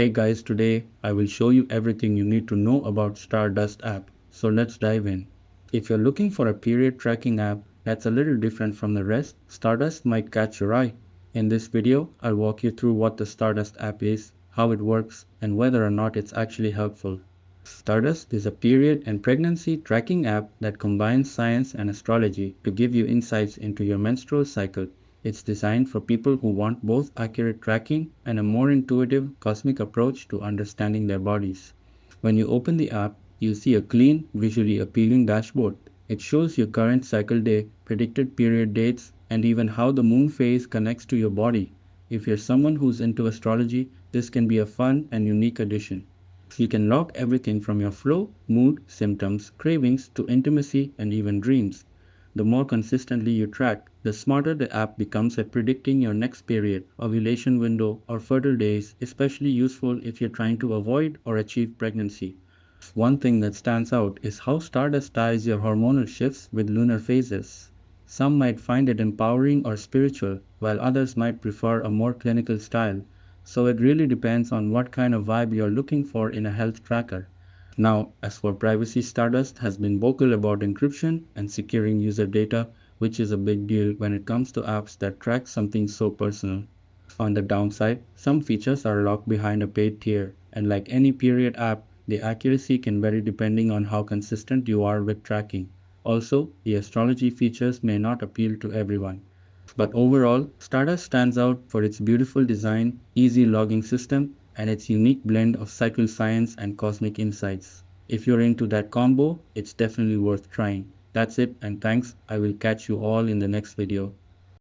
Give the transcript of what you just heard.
Hey guys, today I will show you everything you need to know about Stardust app. So let's dive in. If you're looking for a period tracking app that's a little different from the rest, Stardust might catch your eye. In this video, I'll walk you through what the Stardust app is, how it works, and whether or not it's actually helpful. Stardust is a period and pregnancy tracking app that combines science and astrology to give you insights into your menstrual cycle. It's designed for people who want both accurate tracking and a more intuitive, cosmic approach to understanding their bodies. When you open the app, you see a clean, visually appealing dashboard. It shows your current cycle day, predicted period dates, and even how the moon phase connects to your body. If you're someone who's into astrology, this can be a fun and unique addition. You can log everything from your flow, mood, symptoms, cravings to intimacy and even dreams. The more consistently you track, the smarter the app becomes at predicting your next period, ovulation window, or fertile days, especially useful if you're trying to avoid or achieve pregnancy. One thing that stands out is how Stardust ties your hormonal shifts with lunar phases. Some might find it empowering or spiritual, while others might prefer a more clinical style. So it really depends on what kind of vibe you're looking for in a health tracker. Now, as for privacy, Stardust has been vocal about encryption and securing user data, which is a big deal when it comes to apps that track something so personal. On the downside, some features are locked behind a paid tier, and like any period app, the accuracy can vary depending on how consistent you are with tracking. Also, the astrology features may not appeal to everyone. But overall, Stardust stands out for its beautiful design, easy logging system, and its unique blend of cycle science and cosmic insights. If you're into that combo, it's definitely worth trying. That's it, and thanks. I will catch you all in the next video.